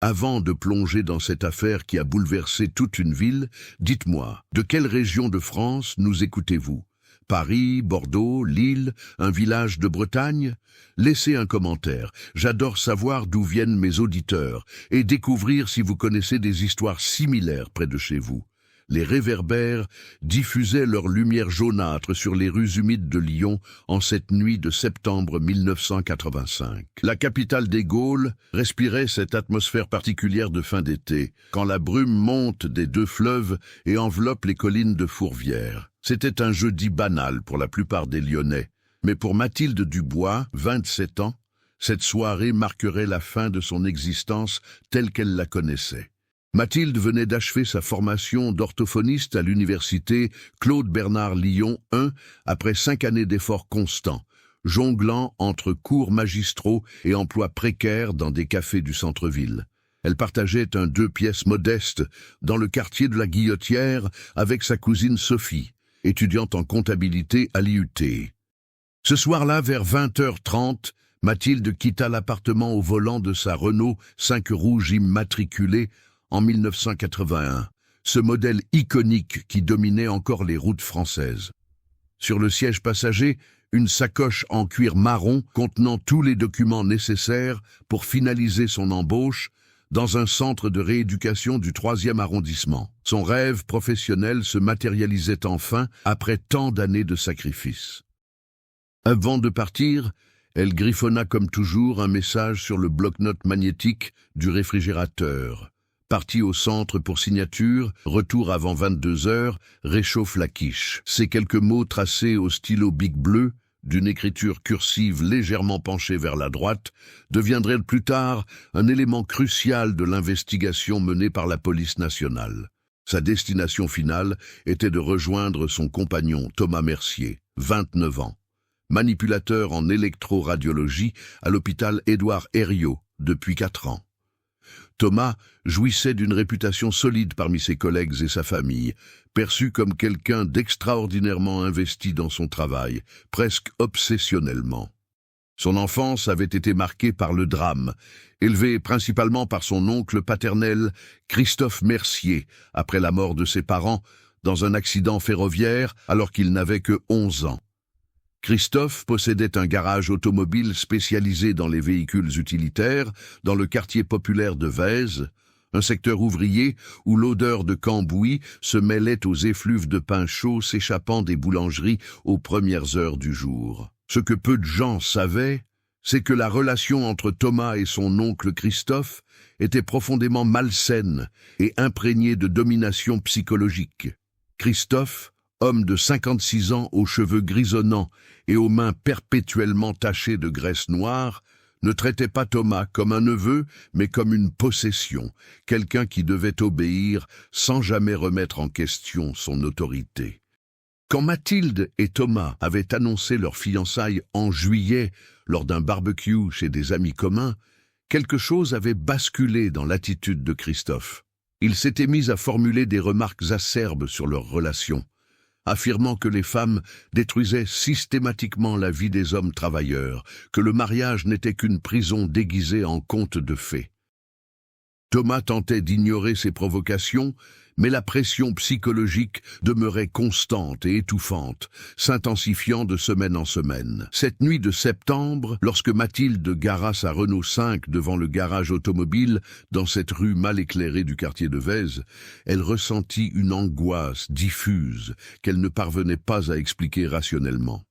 Avant de plonger dans cette affaire qui a bouleversé toute une ville, dites-moi, de quelle région de France nous écoutez-vous? Paris, Bordeaux, Lille, un village de Bretagne? Laissez un commentaire, j'adore savoir d'où viennent mes auditeurs et découvrir si vous connaissez des histoires similaires près de chez vous. Les réverbères diffusaient leur lumière jaunâtre sur les rues humides de Lyon en cette nuit de septembre 1985. La capitale des Gaules respirait cette atmosphère particulière de fin d'été, quand la brume monte des deux fleuves et enveloppe les collines de Fourvière. C'était un jeudi banal pour la plupart des Lyonnais, mais pour Mathilde Dubois, 27 ans, cette soirée marquerait la fin de son existence telle qu'elle la connaissait. Mathilde venait d'achever sa formation d'orthophoniste à l'université Claude Bernard Lyon 1 après 5 années d'efforts constants, jonglant entre cours magistraux et emplois précaires dans des cafés du centre-ville. Elle partageait un 2 pièces modeste dans le quartier de la Guillotière avec sa cousine Sophie, étudiante en comptabilité à l'IUT. Ce soir-là, vers 20h30, Mathilde quitta l'appartement au volant de sa Renault 5 rouge immatriculée en 1981, ce modèle iconique qui dominait encore les routes françaises. Sur le siège passager, une sacoche en cuir marron contenant tous les documents nécessaires pour finaliser son embauche dans un centre de rééducation du 3e arrondissement. Son rêve professionnel se matérialisait enfin après tant d'années de sacrifices. Avant de partir, elle griffonna comme toujours un message sur le bloc-notes magnétique du réfrigérateur. Parti au centre pour signature, retour avant 22h, réchauffe la quiche. Ces quelques mots tracés au stylo bic bleu, d'une écriture cursive légèrement penchée vers la droite, deviendraient plus tard un élément crucial de l'investigation menée par la police nationale. Sa destination finale était de rejoindre son compagnon Thomas Mercier, 29 ans, manipulateur en électroradiologie à l'hôpital Édouard Herriot depuis 4 ans. Thomas jouissait d'une réputation solide parmi ses collègues et sa famille, perçu comme quelqu'un d'extraordinairement investi dans son travail, presque obsessionnellement. Son enfance avait été marquée par le drame, élevé principalement par son oncle paternel, Christophe Mercier, après la mort de ses parents, dans un accident ferroviaire alors qu'il n'avait que 11 ans. Christophe possédait un garage automobile spécialisé dans les véhicules utilitaires dans le quartier populaire de Vèze, un secteur ouvrier où l'odeur de cambouis se mêlait aux effluves de pain chaud s'échappant des boulangeries aux premières heures du jour. Ce que peu de gens savaient, c'est que la relation entre Thomas et son oncle Christophe était profondément malsaine et imprégnée de domination psychologique. Christophe, homme de 56 ans aux cheveux grisonnants et aux mains perpétuellement tachées de graisse noire, ne traitait pas Thomas comme un neveu, mais comme une possession, quelqu'un qui devait obéir sans jamais remettre en question son autorité. Quand Mathilde et Thomas avaient annoncé leur fiançailles en juillet lors d'un barbecue chez des amis communs, quelque chose avait basculé dans l'attitude de Christophe. Il s'était mis à formuler des remarques acerbes sur leur relation, affirmant que les femmes détruisaient systématiquement la vie des hommes travailleurs, que le mariage n'était qu'une prison déguisée en conte de fées. Thomas tentait d'ignorer ces provocations, mais la pression psychologique demeurait constante et étouffante, s'intensifiant de semaine en semaine. Cette nuit de septembre, lorsque Mathilde gara sa Renault 5 devant le garage automobile dans cette rue mal éclairée du quartier de Vèze, elle ressentit une angoisse diffuse qu'elle ne parvenait pas à expliquer rationnellement.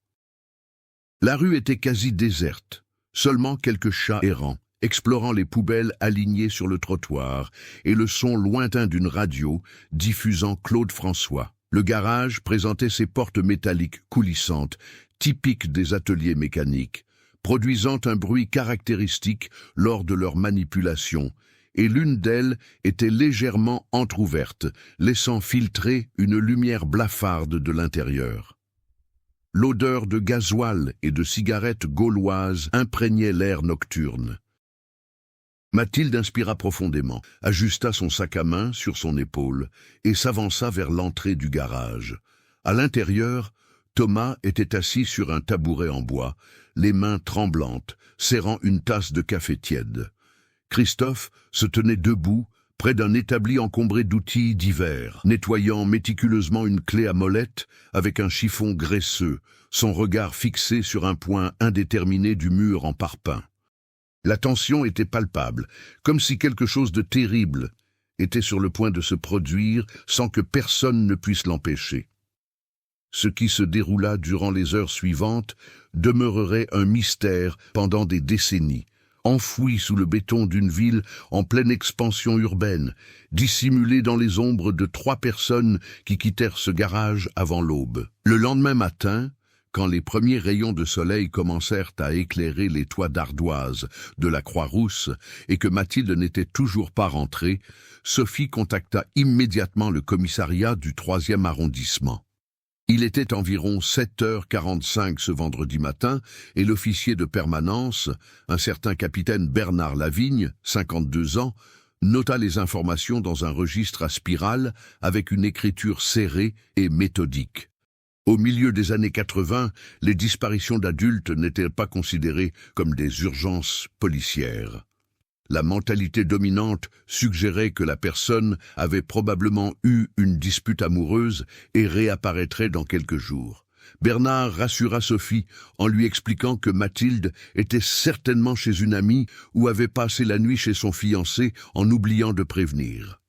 La rue était quasi déserte, seulement quelques chats errants, explorant les poubelles alignées sur le trottoir et le son lointain d'une radio diffusant Claude François. Le garage présentait ses portes métalliques coulissantes, typiques des ateliers mécaniques, produisant un bruit caractéristique lors de leur manipulation, et l'une d'elles était légèrement entr'ouverte, laissant filtrer une lumière blafarde de l'intérieur. L'odeur de gasoil et de cigarettes gauloises imprégnait l'air nocturne. Mathilde inspira profondément, ajusta son sac à main sur son épaule et s'avança vers l'entrée du garage. À l'intérieur, Thomas était assis sur un tabouret en bois, les mains tremblantes, serrant une tasse de café tiède. Christophe se tenait debout, près d'un établi encombré d'outils divers, nettoyant méticuleusement une clé à molette avec un chiffon graisseux, son regard fixé sur un point indéterminé du mur en parpaing. La tension était palpable, comme si quelque chose de terrible était sur le point de se produire sans que personne ne puisse l'empêcher. Ce qui se déroula durant les heures suivantes demeurerait un mystère pendant des décennies, enfoui sous le béton d'une ville en pleine expansion urbaine, dissimulé dans les ombres de 3 personnes qui quittèrent ce garage avant l'aube. Le lendemain matin, quand les premiers rayons de soleil commencèrent à éclairer les toits d'ardoise de la Croix-Rousse et que Mathilde n'était toujours pas rentrée, Sophie contacta immédiatement le commissariat du 3e arrondissement. Il était environ 7h45 ce vendredi matin et l'officier de permanence, un certain capitaine Bernard Lavigne, 52 ans, nota les informations dans un registre à spirale avec une écriture serrée et méthodique. Au milieu des années 80, les disparitions d'adultes n'étaient pas considérées comme des urgences policières. La mentalité dominante suggérait que la personne avait probablement eu une dispute amoureuse et réapparaîtrait dans quelques jours. Bernard rassura Sophie en lui expliquant que Mathilde était certainement chez une amie ou avait passé la nuit chez son fiancé en oubliant de prévenir.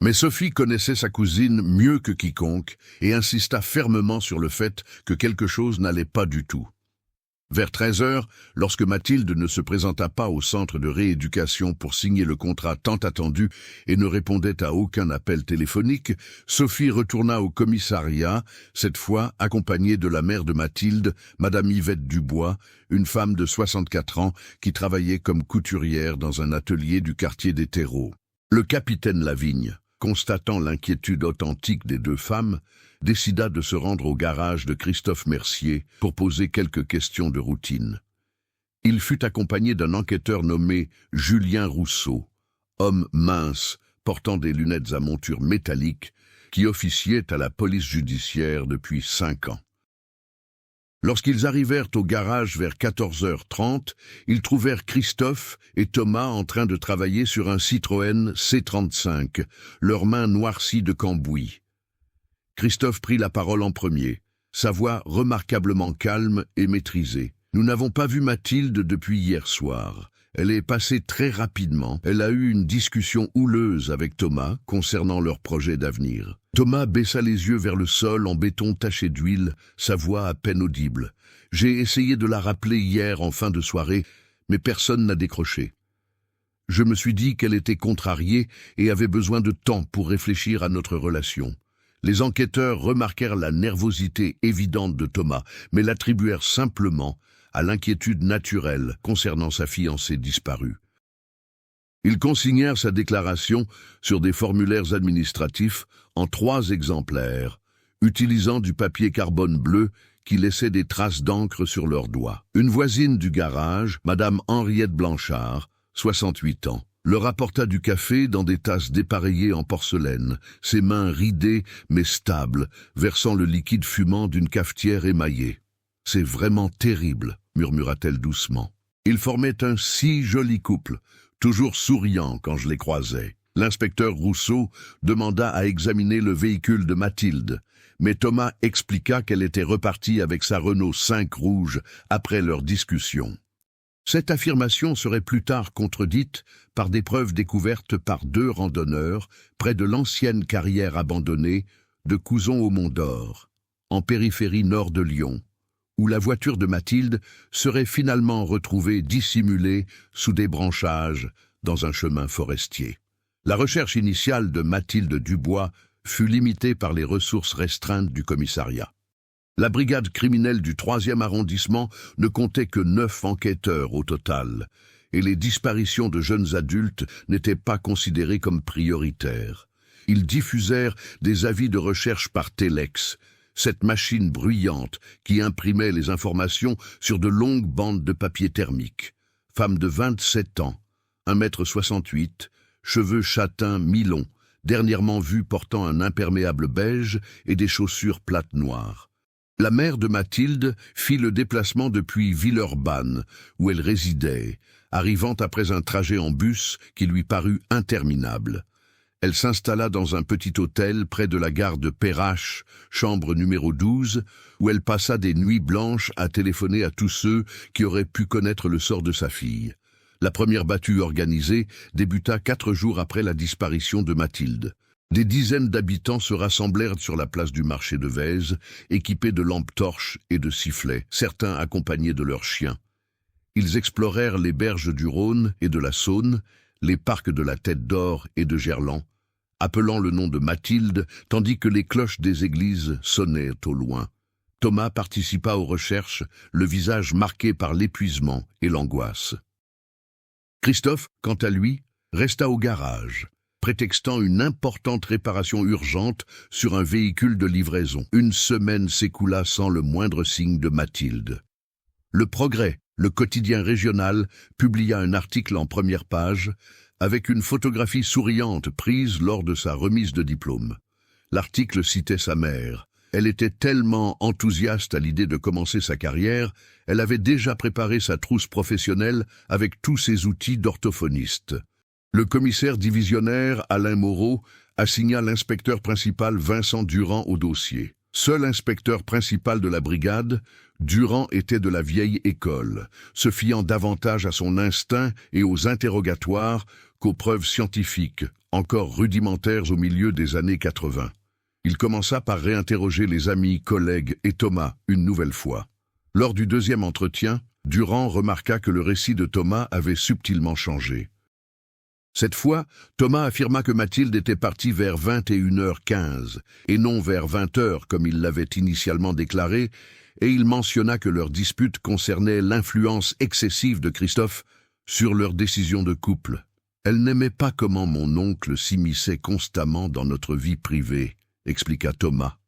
Mais Sophie connaissait sa cousine mieux que quiconque et insista fermement sur le fait que quelque chose n'allait pas du tout. Vers 13h, lorsque Mathilde ne se présenta pas au centre de rééducation pour signer le contrat tant attendu et ne répondait à aucun appel téléphonique, Sophie retourna au commissariat, cette fois accompagnée de la mère de Mathilde, Madame Yvette Dubois, une femme de 64 ans qui travaillait comme couturière dans un atelier du quartier des Terreaux. Le capitaine Lavigne, constatant l'inquiétude authentique des 2 femmes, décida de se rendre au garage de Christophe Mercier pour poser quelques questions de routine. Il fut accompagné d'un enquêteur nommé Julien Rousseau, homme mince, portant des lunettes à monture métallique, qui officiait à la police judiciaire depuis 5 ans. Lorsqu'ils arrivèrent au garage vers 14h30, ils trouvèrent Christophe et Thomas en train de travailler sur un Citroën C35, leurs mains noircies de cambouis. Christophe prit la parole en premier, sa voix remarquablement calme et maîtrisée. « Nous n'avons pas vu Mathilde depuis hier soir. Elle est passée très rapidement. Elle a eu une discussion houleuse avec Thomas concernant leur projet d'avenir. » Thomas baissa les yeux vers le sol en béton taché d'huile, sa voix à peine audible. « J'ai essayé de la rappeler hier en fin de soirée, mais personne n'a décroché. Je me suis dit qu'elle était contrariée et avait besoin de temps pour réfléchir à notre relation. » Les enquêteurs remarquèrent la nervosité évidente de Thomas, mais l'attribuèrent simplement à l'inquiétude naturelle concernant sa fiancée disparue. Ils consignèrent sa déclaration sur des formulaires administratifs en 3 exemplaires, utilisant du papier carbone bleu qui laissait des traces d'encre sur leurs doigts. Une voisine du garage, Madame Henriette Blanchard, 68 ans, leur apporta du café dans des tasses dépareillées en porcelaine, ses mains ridées mais stables, versant le liquide fumant d'une cafetière émaillée. « C'est vraiment terrible », murmura-t-elle doucement. Ils formaient un si joli couple, toujours souriant quand je les croisais. L'inspecteur Rousseau demanda à examiner le véhicule de Mathilde, mais Thomas expliqua qu'elle était repartie avec sa Renault 5 rouge après leur discussion. Cette affirmation serait plus tard contredite par des preuves découvertes par 2 randonneurs près de l'ancienne carrière abandonnée de Couzon au Mont-d'Or, en périphérie nord de Lyon, où la voiture de Mathilde serait finalement retrouvée dissimulée sous des branchages dans un chemin forestier. La recherche initiale de Mathilde Dubois fut limitée par les ressources restreintes du commissariat. La brigade criminelle du 3e arrondissement ne comptait que 9 enquêteurs au total, et les disparitions de jeunes adultes n'étaient pas considérées comme prioritaires. Ils diffusèrent des avis de recherche par téléx, cette machine bruyante qui imprimait les informations sur de longues bandes de papier thermique. Femme de 27 ans, 1,68 m, cheveux châtains mi-longs, dernièrement vue portant un imperméable beige et des chaussures plates noires. La mère de Mathilde fit le déplacement depuis Villeurbanne, où elle résidait, arrivant après un trajet en bus qui lui parut interminable. Elle s'installa dans un petit hôtel près de la gare de Perrache, chambre numéro 12, où elle passa des nuits blanches à téléphoner à tous ceux qui auraient pu connaître le sort de sa fille. La première battue organisée débuta 4 jours après la disparition de Mathilde. Des dizaines d'habitants se rassemblèrent sur la place du marché de Vèze, équipés de lampes torches et de sifflets, certains accompagnés de leurs chiens. Ils explorèrent les berges du Rhône et de la Saône, les parcs de la Tête d'Or et de Gerland, appelant le nom de Mathilde, tandis que les cloches des églises sonnaient au loin. Thomas participa aux recherches, le visage marqué par l'épuisement et l'angoisse. Christophe, quant à lui, resta au garage, prétextant une importante réparation urgente sur un véhicule de livraison. Une semaine s'écoula sans le moindre signe de Mathilde. Le Progrès, le quotidien régional, publia un article en première page avec une photographie souriante prise lors de sa remise de diplôme. L'article citait sa mère. Elle était tellement enthousiaste à l'idée de commencer sa carrière, elle avait déjà préparé sa trousse professionnelle avec tous ses outils d'orthophoniste. Le commissaire divisionnaire Alain Moreau assigna l'inspecteur principal Vincent Durand au dossier. Seul inspecteur principal de la brigade, Durand était de la vieille école, se fiant davantage à son instinct et aux interrogatoires qu'aux preuves scientifiques, encore rudimentaires au milieu des années 80. Il commença par réinterroger les amis, collègues et Thomas une nouvelle fois. Lors du deuxième entretien, Durand remarqua que le récit de Thomas avait subtilement changé. Cette fois, Thomas affirma que Mathilde était partie vers 21h15, et non vers 20h comme il l'avait initialement déclaré, et il mentionna que leur dispute concernait l'influence excessive de Christophe sur leur décision de couple. Elle n'aimait pas comment mon oncle s'immisçait constamment dans notre vie privée, expliqua Thomas.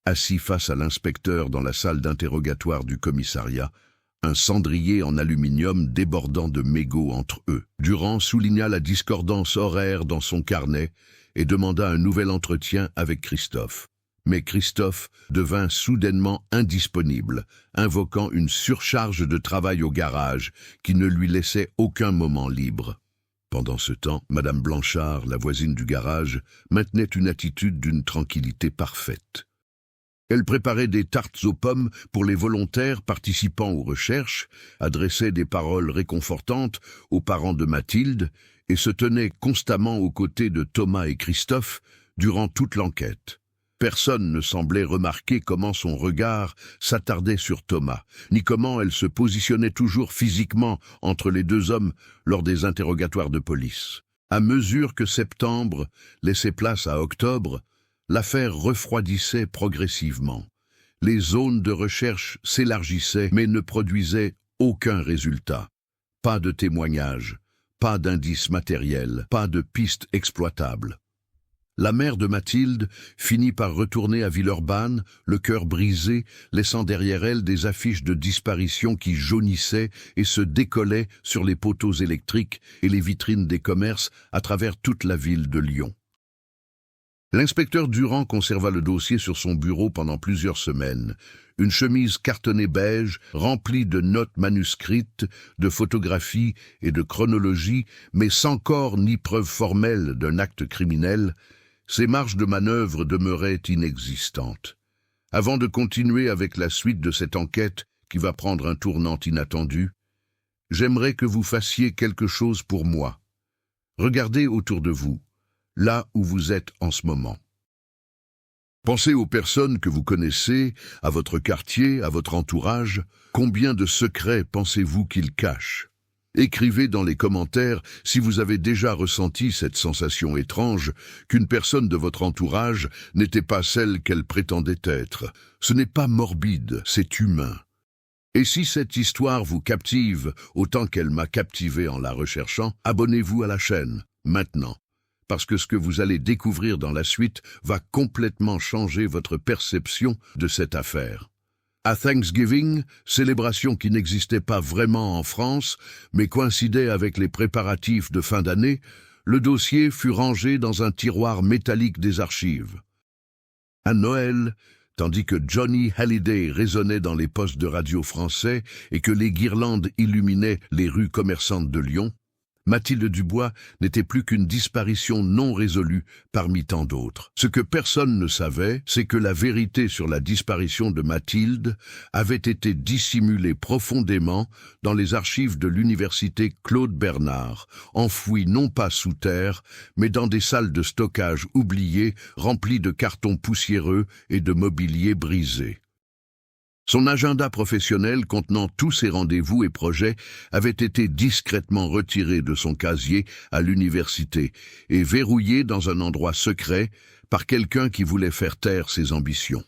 Assis face à l'inspecteur dans la salle d'interrogatoire du commissariat, un cendrier en aluminium débordant de mégots entre eux. Durand souligna la discordance horaire dans son carnet et demanda un nouvel entretien avec Christophe. Mais Christophe devint soudainement indisponible, invoquant une surcharge de travail au garage qui ne lui laissait aucun moment libre. Pendant ce temps, Madame Blanchard, la voisine du garage, maintenait une attitude d'une tranquillité parfaite. Elle préparait des tartes aux pommes pour les volontaires participant aux recherches, adressait des paroles réconfortantes aux parents de Mathilde et se tenait constamment aux côtés de Thomas et Christophe durant toute l'enquête. Personne ne semblait remarquer comment son regard s'attardait sur Thomas, ni comment elle se positionnait toujours physiquement entre les deux hommes lors des interrogatoires de police. À mesure que septembre laissait place à octobre, l'affaire refroidissait progressivement. Les zones de recherche s'élargissaient mais ne produisaient aucun résultat. Pas de témoignages, pas d'indices matériels, pas de pistes exploitables. La mère de Mathilde finit par retourner à Villeurbanne, le cœur brisé, laissant derrière elle des affiches de disparition qui jaunissaient et se décollaient sur les poteaux électriques et les vitrines des commerces à travers toute la ville de Lyon. L'inspecteur Durand conserva le dossier sur son bureau pendant plusieurs semaines. Une chemise cartonnée beige, remplie de notes manuscrites, de photographies et de chronologies, mais sans corps ni preuve formelle d'un acte criminel, ses marges de manœuvre demeuraient inexistantes. Avant de continuer avec la suite de cette enquête qui va prendre un tournant inattendu, j'aimerais que vous fassiez quelque chose pour moi. Regardez autour de vous, là où vous êtes en ce moment. Pensez aux personnes que vous connaissez, à votre quartier, à votre entourage. Combien de secrets pensez-vous qu'ils cachent ? Écrivez dans les commentaires si vous avez déjà ressenti cette sensation étrange qu'une personne de votre entourage n'était pas celle qu'elle prétendait être. Ce n'est pas morbide, c'est humain. Et si cette histoire vous captive autant qu'elle m'a captivé en la recherchant, abonnez-vous à la chaîne, maintenant. Parce que ce que vous allez découvrir dans la suite va complètement changer votre perception de cette affaire. À Thanksgiving, célébration qui n'existait pas vraiment en France, mais coïncidait avec les préparatifs de fin d'année, le dossier fut rangé dans un tiroir métallique des archives. À Noël, tandis que Johnny Hallyday résonnait dans les postes de radio français et que les guirlandes illuminaient les rues commerçantes de Lyon, Mathilde Dubois n'était plus qu'une disparition non résolue parmi tant d'autres. Ce que personne ne savait, c'est que la vérité sur la disparition de Mathilde avait été dissimulée profondément dans les archives de l'université Claude Bernard, enfouies non pas sous terre, mais dans des salles de stockage oubliées, remplies de cartons poussiéreux et de mobilier brisé. Son agenda professionnel contenant tous ses rendez-vous et projets avait été discrètement retiré de son casier à l'université et verrouillé dans un endroit secret par quelqu'un qui voulait faire taire ses ambitions.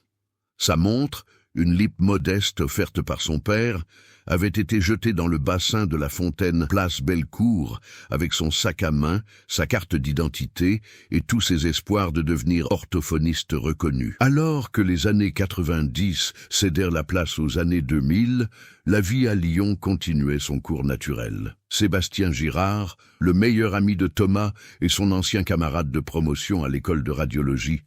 Sa montre, une Lippe modeste offerte par son père, avait été jetée dans le bassin de la fontaine place Bellecour avec son sac à main, sa carte d'identité et tous ses espoirs de devenir orthophoniste reconnu. Alors que les années 90 cédèrent la place aux années 2000, la vie à Lyon continuait son cours naturel. Sébastien Girard, le meilleur ami de Thomas et son ancien camarade de promotion à l'école de radiologie,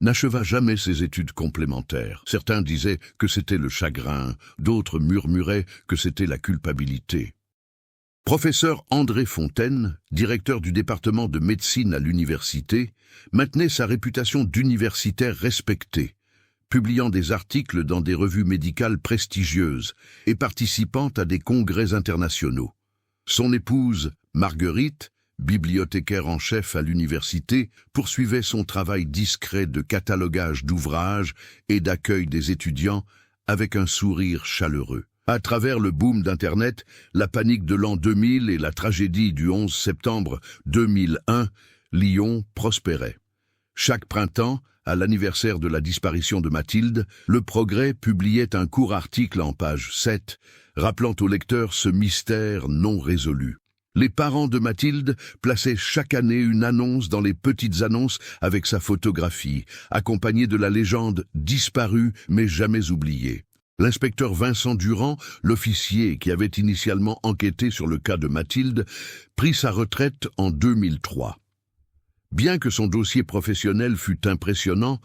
n'acheva jamais ses études complémentaires. Certains disaient que c'était le chagrin, d'autres murmuraient que c'était la culpabilité. Professeur André Fontaine, directeur du département de médecine à l'université, maintenait sa réputation d'universitaire respecté, publiant des articles dans des revues médicales prestigieuses et participant à des congrès internationaux. Son épouse, Marguerite, bibliothécaire en chef à l'université, poursuivait son travail discret de catalogage d'ouvrages et d'accueil des étudiants avec un sourire chaleureux. À travers le boom d'Internet, la panique de l'an 2000 et la tragédie du 11 septembre 2001, Lyon prospérait. Chaque printemps, à l'anniversaire de la disparition de Mathilde, Le Progrès publiait un court article en page 7, rappelant au lecteur ce mystère non résolu. Les parents de Mathilde plaçaient chaque année une annonce dans les petites annonces avec sa photographie, accompagnée de la légende « disparue mais jamais oubliée ». L'inspecteur Vincent Durand, l'officier qui avait initialement enquêté sur le cas de Mathilde, prit sa retraite en 2003. Bien que son dossier professionnel fût impressionnant,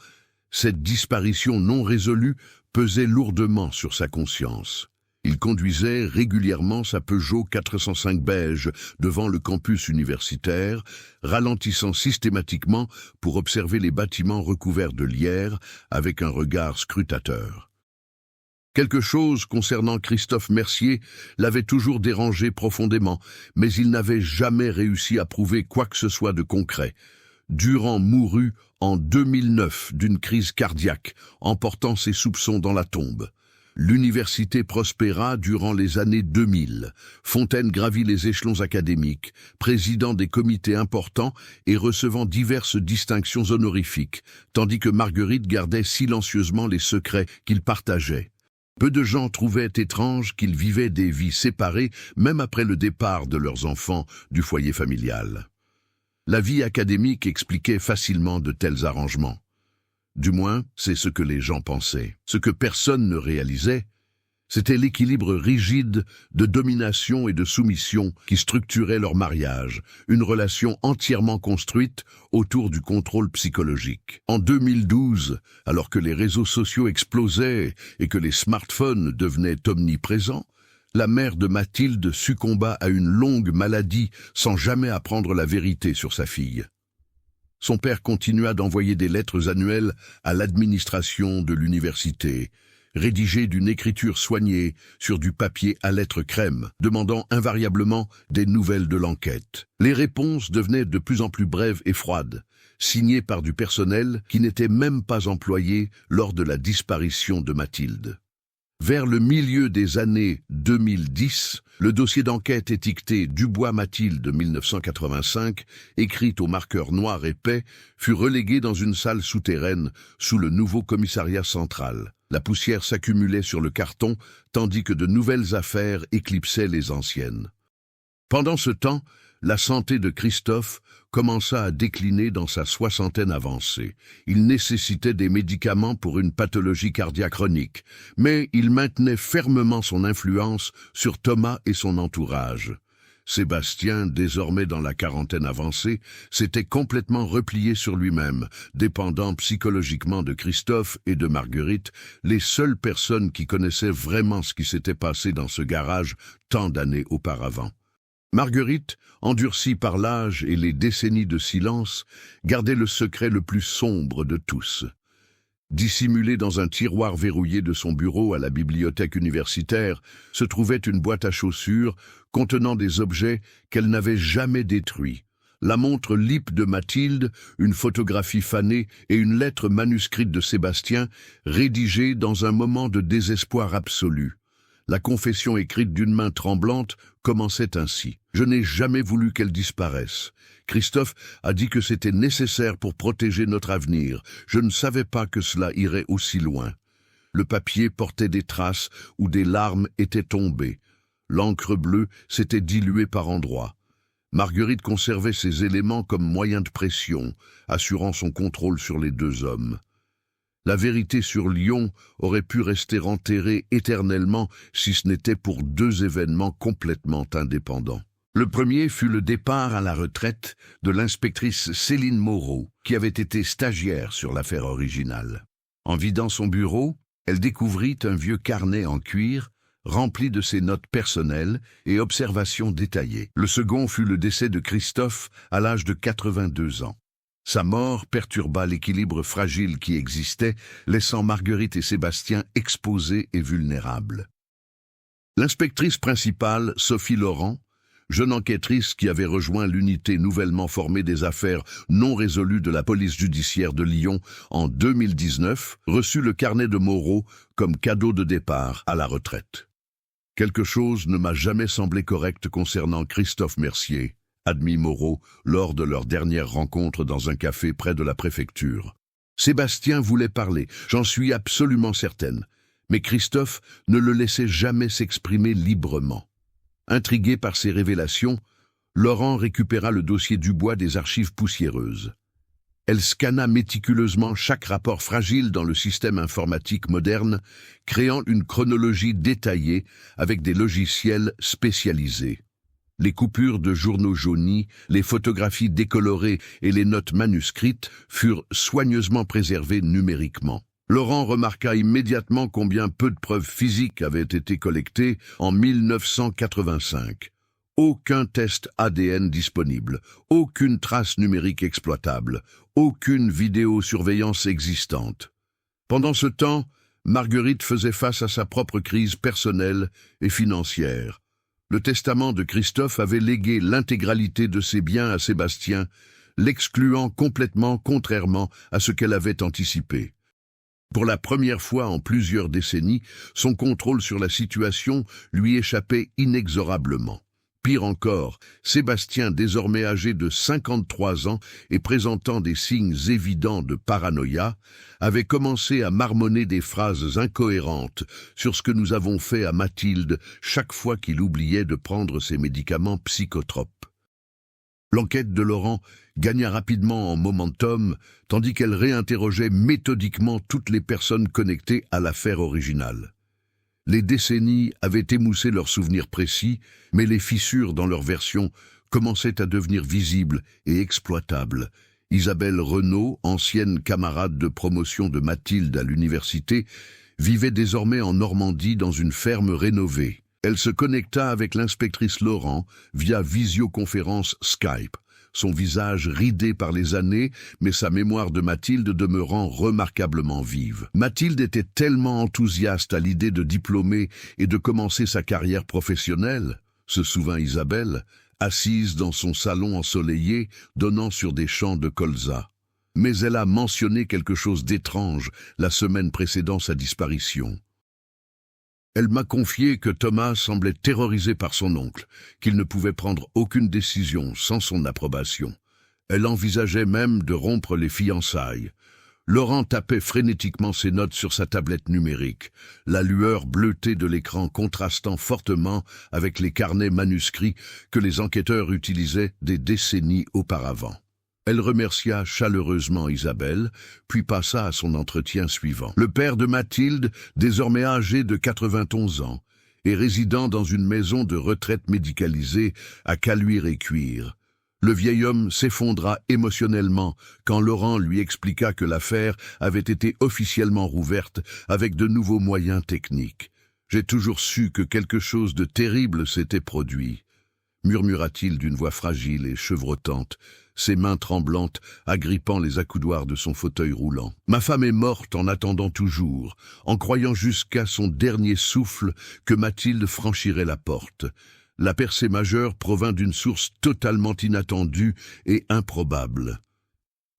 cette disparition non résolue pesait lourdement sur sa conscience. Il conduisait régulièrement sa Peugeot 405 beige devant le campus universitaire, ralentissant systématiquement pour observer les bâtiments recouverts de lierre avec un regard scrutateur. Quelque chose concernant Christophe Mercier l'avait toujours dérangé profondément, mais il n'avait jamais réussi à prouver quoi que ce soit de concret. Durand mourut en 2009 d'une crise cardiaque, emportant ses soupçons dans la tombe. L'université prospéra durant les années 2000. Fontaine gravit les échelons académiques, président des comités importants et recevant diverses distinctions honorifiques, tandis que Marguerite gardait silencieusement les secrets qu'il partageait. Peu de gens trouvaient étrange qu'ils vivaient des vies séparées, même après le départ de leurs enfants du foyer familial. La vie académique expliquait facilement de tels arrangements. Du moins, c'est ce que les gens pensaient. Ce que personne ne réalisait, c'était l'équilibre rigide de domination et de soumission qui structurait leur mariage, une relation entièrement construite autour du contrôle psychologique. En 2012, alors que les réseaux sociaux explosaient et que les smartphones devenaient omniprésents, la mère de Mathilde succomba à une longue maladie sans jamais apprendre la vérité sur sa fille. Son père continua d'envoyer des lettres annuelles à l'administration de l'université, rédigées d'une écriture soignée sur du papier à lettres crème, demandant invariablement des nouvelles de l'enquête. Les réponses devenaient de plus en plus brèves et froides, signées par du personnel qui n'était même pas employé lors de la disparition de Mathilde. Vers le milieu des années 2010, le dossier d'enquête étiqueté Dubois-Mathilde 1985, écrit au marqueur noir épais, fut relégué dans une salle souterraine sous le nouveau commissariat central. La poussière s'accumulait sur le carton, tandis que de nouvelles affaires éclipsaient les anciennes. Pendant ce temps, la santé de Christophe commença à décliner dans sa soixantaine avancée. Il nécessitait des médicaments pour une pathologie cardiaque chronique, mais il maintenait fermement son influence sur Thomas et son entourage. Sébastien, désormais dans la quarantaine avancée, s'était complètement replié sur lui-même, dépendant psychologiquement de Christophe et de Marguerite, les seules personnes qui connaissaient vraiment ce qui s'était passé dans ce garage tant d'années auparavant. Marguerite, endurcie par l'âge et les décennies de silence, gardait le secret le plus sombre de tous. Dissimulée dans un tiroir verrouillé de son bureau à la bibliothèque universitaire, se trouvait une boîte à chaussures contenant des objets qu'elle n'avait jamais détruits. La montre Lippe de Mathilde, une photographie fanée et une lettre manuscrite de Sébastien, rédigée dans un moment de désespoir absolu. La confession écrite d'une main tremblante commençait ainsi. « Je n'ai jamais voulu qu'elle disparaisse. Christophe a dit que c'était nécessaire pour protéger notre avenir. Je ne savais pas que cela irait aussi loin. » Le papier portait des traces où des larmes étaient tombées. L'encre bleue s'était diluée par endroits. Marguerite conservait ces éléments comme moyen de pression, assurant son contrôle sur les deux hommes. La vérité sur Lyon aurait pu rester enterrée éternellement si ce n'était pour deux événements complètement indépendants. Le premier fut le départ à la retraite de l'inspectrice Céline Moreau, qui avait été stagiaire sur l'affaire originale. En vidant son bureau, elle découvrit un vieux carnet en cuir rempli de ses notes personnelles et observations détaillées. Le second fut le décès de Christophe à l'âge de 82 ans. Sa mort perturba l'équilibre fragile qui existait, laissant Marguerite et Sébastien exposés et vulnérables. L'inspectrice principale, Sophie Laurent, jeune enquêtrice qui avait rejoint l'unité nouvellement formée des affaires non résolues de la police judiciaire de Lyon en 2019, reçut le carnet de Moreau comme cadeau de départ à la retraite. « Quelque chose ne m'a jamais semblé correct concernant Christophe Mercier », admit Moreau lors de leur dernière rencontre dans un café près de la préfecture. Sébastien voulait parler, j'en suis absolument certaine, mais Christophe ne le laissait jamais s'exprimer librement. Intrigué par ces révélations, Laurent récupéra le dossier Dubois des archives poussiéreuses. Elle scanna méticuleusement chaque rapport fragile dans le système informatique moderne, créant une chronologie détaillée avec des logiciels spécialisés. Les coupures de journaux jaunis, les photographies décolorées et les notes manuscrites furent soigneusement préservées numériquement. Laurent remarqua immédiatement combien peu de preuves physiques avaient été collectées en 1985. Aucun test ADN disponible, aucune trace numérique exploitable, aucune vidéosurveillance existante. Pendant ce temps, Marguerite faisait face à sa propre crise personnelle et financière. Le testament de Christophe avait légué l'intégralité de ses biens à Sébastien, l'excluant complètement contrairement à ce qu'elle avait anticipé. Pour la première fois en plusieurs décennies, son contrôle sur la situation lui échappait inexorablement. Pire encore, Sébastien, désormais âgé de 53 ans et présentant des signes évidents de paranoïa, avait commencé à marmonner des phrases incohérentes sur ce que nous avons fait à Mathilde chaque fois qu'il oubliait de prendre ses médicaments psychotropes. L'enquête de Laurent gagna rapidement en momentum, tandis qu'elle réinterrogeait méthodiquement toutes les personnes connectées à l'affaire originale. Les décennies avaient émoussé leurs souvenirs précis, mais les fissures dans leur version commençaient à devenir visibles et exploitables. Isabelle Renaud, ancienne camarade de promotion de Mathilde à l'université, vivait désormais en Normandie dans une ferme rénovée. Elle se connecta avec l'inspectrice Laurent via visioconférence Skype, son visage ridé par les années, mais sa mémoire de Mathilde demeurant remarquablement vive. Mathilde était tellement enthousiaste à l'idée de diplômer et de commencer sa carrière professionnelle, se souvint Isabelle, assise dans son salon ensoleillé, donnant sur des champs de colza. Mais elle a mentionné quelque chose d'étrange la semaine précédant sa disparition. Elle m'a confié que Thomas semblait terrorisé par son oncle, qu'il ne pouvait prendre aucune décision sans son approbation. Elle envisageait même de rompre les fiançailles. Laurent tapait frénétiquement ses notes sur sa tablette numérique, la lueur bleutée de l'écran contrastant fortement avec les carnets manuscrits que les enquêteurs utilisaient des décennies auparavant. Elle remercia chaleureusement Isabelle, puis passa à son entretien suivant. Le père de Mathilde, désormais âgé de 91 ans, et résidant dans une maison de retraite médicalisée à Caluire-et-Cuire. Le vieil homme s'effondra émotionnellement quand Laurent lui expliqua que l'affaire avait été officiellement rouverte avec de nouveaux moyens techniques. « J'ai toujours su que quelque chose de terrible s'était produit », murmura-t-il d'une voix fragile et chevrotante, ses mains tremblantes agrippant les accoudoirs de son fauteuil roulant. « Ma femme est morte en attendant toujours, en croyant jusqu'à son dernier souffle que Mathilde franchirait la porte. » La percée majeure provint d'une source totalement inattendue et improbable.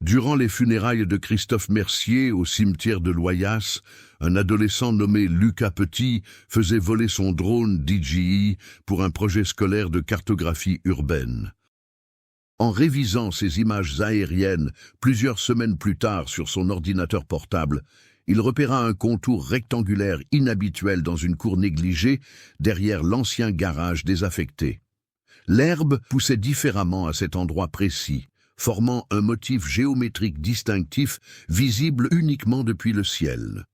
Durant les funérailles de Christophe Mercier au cimetière de Loyasse, un adolescent nommé Lucas Petit faisait voler son drone DJI pour un projet scolaire de cartographie urbaine. En révisant ces images aériennes plusieurs semaines plus tard sur son ordinateur portable, il repéra un contour rectangulaire inhabituel dans une cour négligée derrière l'ancien garage désaffecté. L'herbe poussait différemment à cet endroit précis, formant un motif géométrique distinctif visible uniquement depuis le ciel.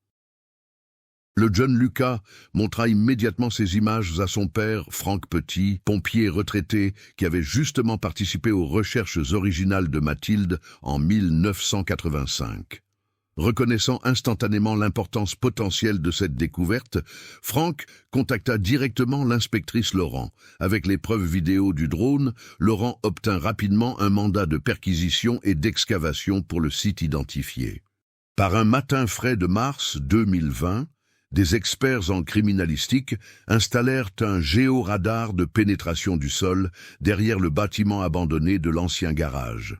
Le jeune Lucas montra immédiatement ces images à son père, Franck Petit, pompier retraité qui avait justement participé aux recherches originales de Mathilde en 1985. Reconnaissant instantanément l'importance potentielle de cette découverte, Franck contacta directement l'inspectrice Laurent. Avec les preuves vidéo du drone, Laurent obtint rapidement un mandat de perquisition et d'excavation pour le site identifié. Par un matin frais de mars 2020, des experts en criminalistique installèrent un géoradar de pénétration du sol derrière le bâtiment abandonné de l'ancien garage.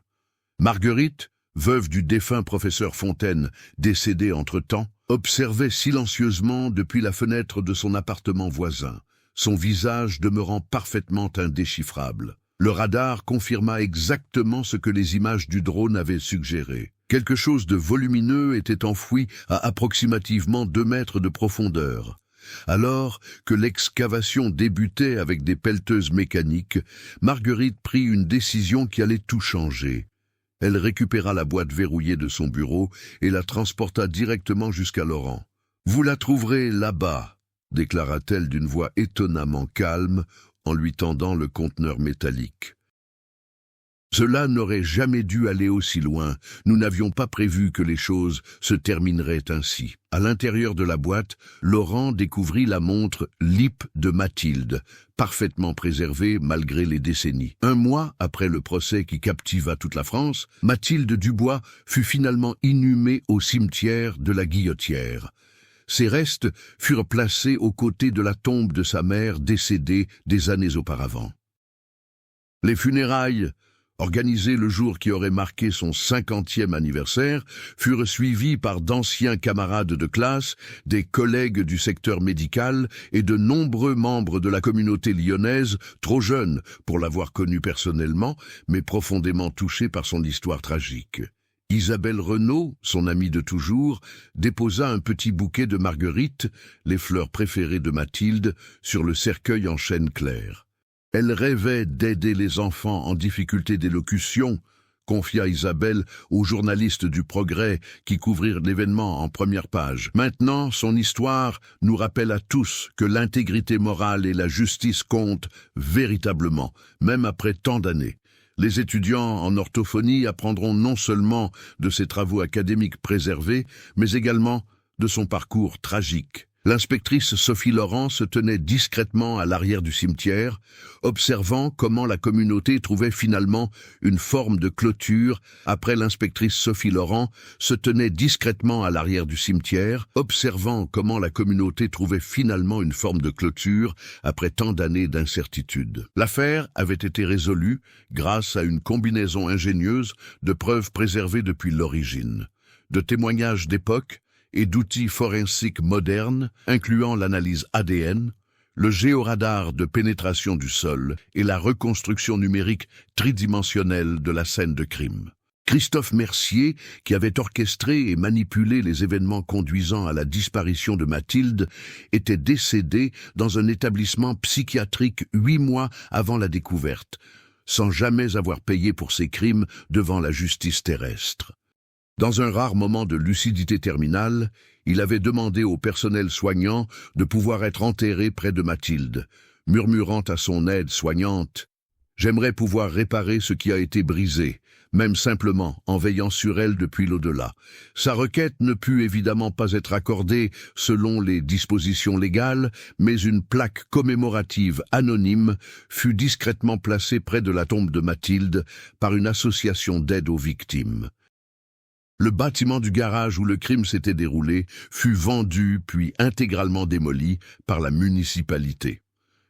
Marguerite, veuve du défunt professeur Fontaine, décédé entre-temps, observait silencieusement depuis la fenêtre de son appartement voisin, son visage demeurant parfaitement indéchiffrable. Le radar confirma exactement ce que les images du drone avaient suggéré. Quelque chose de volumineux était enfoui à approximativement 2 mètres de profondeur. Alors que l'excavation débutait avec des pelleteuses mécaniques, Marguerite prit une décision qui allait tout changer. Elle récupéra la boîte verrouillée de son bureau et la transporta directement jusqu'à Laurent. « Vous la trouverez là-bas », déclara-t-elle d'une voix étonnamment calme en lui tendant le conteneur métallique. Cela n'aurait jamais dû aller aussi loin, nous n'avions pas prévu que les choses se termineraient ainsi. À l'intérieur de la boîte, Laurent découvrit la montre LIP de Mathilde, parfaitement préservée malgré les décennies. 1 mois après le procès qui captiva toute la France, Mathilde Dubois fut finalement inhumée au cimetière de la Guillotière. Ses restes furent placés aux côtés de la tombe de sa mère décédée des années auparavant. Les funérailles, organisé le jour qui aurait marqué son 50e anniversaire, furent suivis par d'anciens camarades de classe, des collègues du secteur médical et de nombreux membres de la communauté lyonnaise, trop jeunes pour l'avoir connu personnellement, mais profondément touchés par son histoire tragique. Isabelle Renaud, son amie de toujours, déposa un petit bouquet de marguerites, les fleurs préférées de Mathilde, sur le cercueil en chêne clair. Elle rêvait d'aider les enfants en difficulté d'élocution, confia Isabelle aux journalistes du Progrès qui couvrirent l'événement en première page. Maintenant, son histoire nous rappelle à tous que l'intégrité morale et la justice comptent véritablement, même après tant d'années. Les étudiants en orthophonie apprendront non seulement de ses travaux académiques préservés, mais également de son parcours tragique. L'inspectrice Sophie Laurent se tenait discrètement à l'arrière du cimetière, observant comment la communauté trouvait finalement une forme de clôture. Après l'inspectrice Sophie Laurent se tenait discrètement à l'arrière du cimetière, observant comment la communauté trouvait finalement une forme de clôture après tant d'années d'incertitude. L'affaire avait été résolue grâce à une combinaison ingénieuse de preuves préservées depuis l'origine, de témoignages d'époque, et d'outils forensiques modernes, incluant l'analyse ADN, le géoradar de pénétration du sol et la reconstruction numérique tridimensionnelle de la scène de crime. Christophe Mercier, qui avait orchestré et manipulé les événements conduisant à la disparition de Mathilde, était décédé dans un établissement psychiatrique 8 mois avant la découverte, sans jamais avoir payé pour ses crimes devant la justice terrestre. Dans un rare moment de lucidité terminale, il avait demandé au personnel soignant de pouvoir être enterré près de Mathilde, murmurant à son aide soignante « J'aimerais pouvoir réparer ce qui a été brisé », même simplement en veillant sur elle depuis l'au-delà. Sa requête ne put évidemment pas être accordée selon les dispositions légales, mais une plaque commémorative anonyme fut discrètement placée près de la tombe de Mathilde par une association d'aide aux victimes. Le bâtiment du garage où le crime s'était déroulé fut vendu puis intégralement démoli par la municipalité.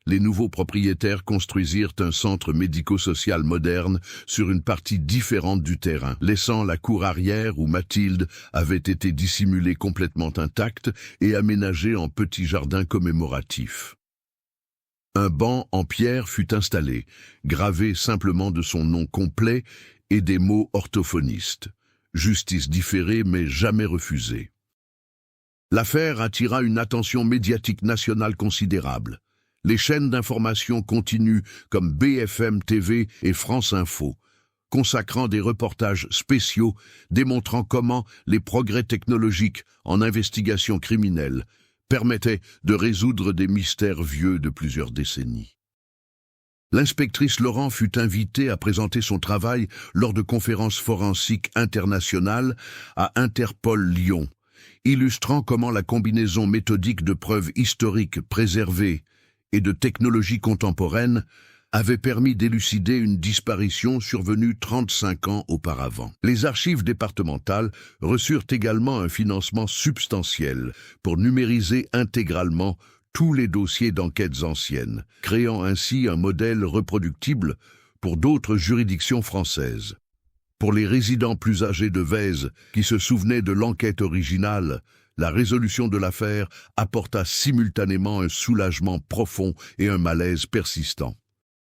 Les nouveaux propriétaires construisirent un centre médico-social moderne sur une partie différente du terrain, laissant la cour arrière où Mathilde avait été dissimulée complètement intacte et aménagée en petit jardin commémoratif. Un banc en pierre fut installé, gravé simplement de son nom complet et des mots orthophonistes. Justice différée mais jamais refusée. L'affaire attira une attention médiatique nationale considérable. Les chaînes d'information continues comme BFM TV et France Info, consacrant des reportages spéciaux démontrant comment les progrès technologiques en investigation criminelle permettaient de résoudre des mystères vieux de plusieurs décennies. L'inspectrice Laurent fut invitée à présenter son travail lors de conférences forensiques internationales à Interpol Lyon, illustrant comment la combinaison méthodique de preuves historiques préservées et de technologies contemporaines avait permis d'élucider une disparition survenue 35 ans auparavant. Les archives départementales reçurent également un financement substantiel pour numériser intégralement tous les dossiers d'enquêtes anciennes, créant ainsi un modèle reproductible pour d'autres juridictions françaises. Pour les résidents plus âgés de Vaise qui se souvenaient de l'enquête originale, la résolution de l'affaire apporta simultanément un soulagement profond et un malaise persistant.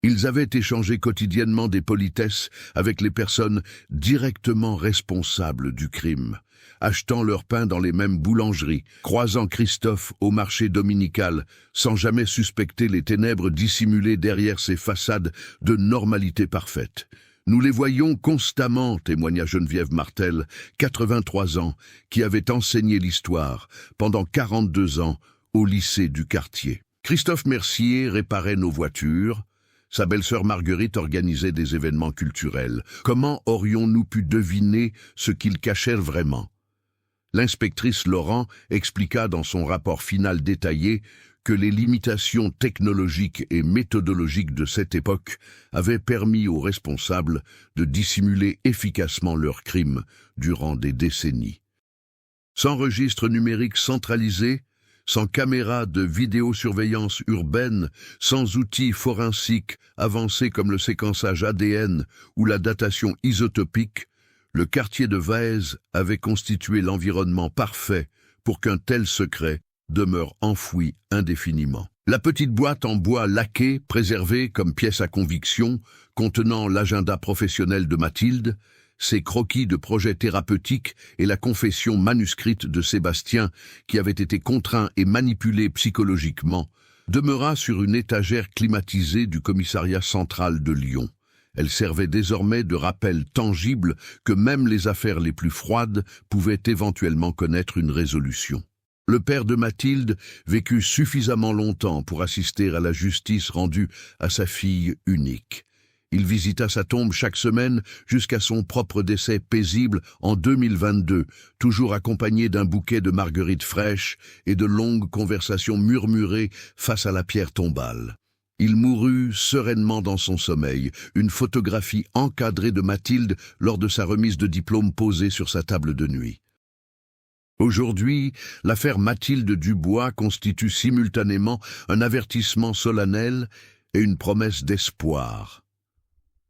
Ils avaient échangé quotidiennement des politesses avec les personnes directement responsables du crime, achetant leur pain dans les mêmes boulangeries, croisant Christophe au marché dominical, sans jamais suspecter les ténèbres dissimulées derrière ces façades de normalité parfaite. Nous les voyons constamment, témoigna Geneviève Martel, 83 ans, qui avait enseigné l'histoire pendant 42 ans au lycée du quartier. Christophe Mercier réparait nos voitures. Sa belle-sœur Marguerite organisait des événements culturels. Comment aurions-nous pu deviner ce qu'ils cachèrent vraiment? L'inspectrice Laurent expliqua dans son rapport final détaillé que les limitations technologiques et méthodologiques de cette époque avaient permis aux responsables de dissimuler efficacement leurs crimes durant des décennies. Sans registre numérique centralisé, sans caméra de vidéosurveillance urbaine, sans outils forensiques avancés comme le séquençage ADN ou la datation isotopique, le quartier de Vaise avait constitué l'environnement parfait pour qu'un tel secret demeure enfoui indéfiniment. La petite boîte en bois laqué, préservée comme pièce à conviction, contenant l'agenda professionnel de Mathilde, ses croquis de projets thérapeutiques et la confession manuscrite de Sébastien, qui avait été contraint et manipulé psychologiquement, demeura sur une étagère climatisée du commissariat central de Lyon. Elle servait désormais de rappel tangible que même les affaires les plus froides pouvaient éventuellement connaître une résolution. Le père de Mathilde vécut suffisamment longtemps pour assister à la justice rendue à sa fille unique. Il visita sa tombe chaque semaine jusqu'à son propre décès paisible en 2022, toujours accompagné d'un bouquet de marguerites fraîches et de longues conversations murmurées face à la pierre tombale. Il mourut sereinement dans son sommeil, une photographie encadrée de Mathilde lors de sa remise de diplôme posée sur sa table de nuit. Aujourd'hui, l'affaire Mathilde Dubois constitue simultanément un avertissement solennel et une promesse d'espoir.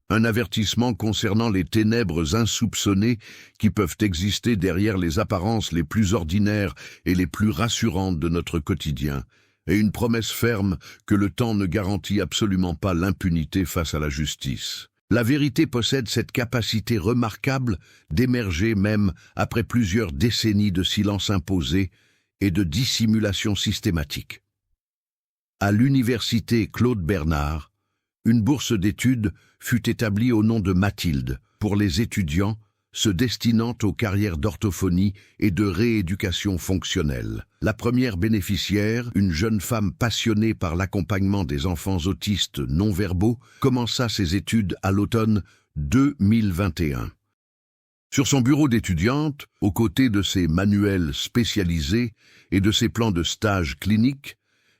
Un avertissement concernant les ténèbres insoupçonnées qui peuvent exister derrière les apparences les plus ordinaires et les plus rassurantes de notre quotidien, et une promesse ferme que le temps ne garantit absolument pas l'impunité face à la justice. La vérité possède cette capacité remarquable d'émerger même après plusieurs décennies de silence imposé et de dissimulation systématique. À l'université Claude Bernard, une bourse d'études fut établie au nom de Mathilde pour les étudiants se destinant aux carrières d'orthophonie et de rééducation fonctionnelle. La première bénéficiaire, une jeune femme passionnée par l'accompagnement des enfants autistes non-verbaux, commença ses études à l'automne 2021. Sur son bureau d'étudiante, aux côtés de ses manuels spécialisés et de ses plans de stage cliniques,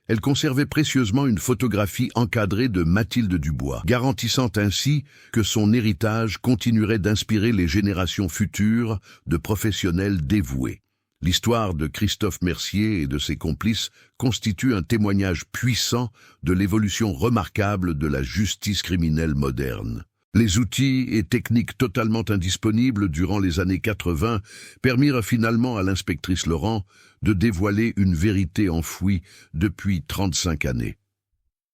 elle conservait précieusement une photographie encadrée de Mathilde Dubois, garantissant ainsi que son héritage continuerait d'inspirer les générations futures de professionnels dévoués. L'histoire de Christophe Mercier et de ses complices constitue un témoignage puissant de l'évolution remarquable de la justice criminelle moderne. Les outils et techniques totalement indisponibles durant les années 80 permirent finalement à l'inspectrice Laurent de dévoiler une vérité enfouie depuis 35 années.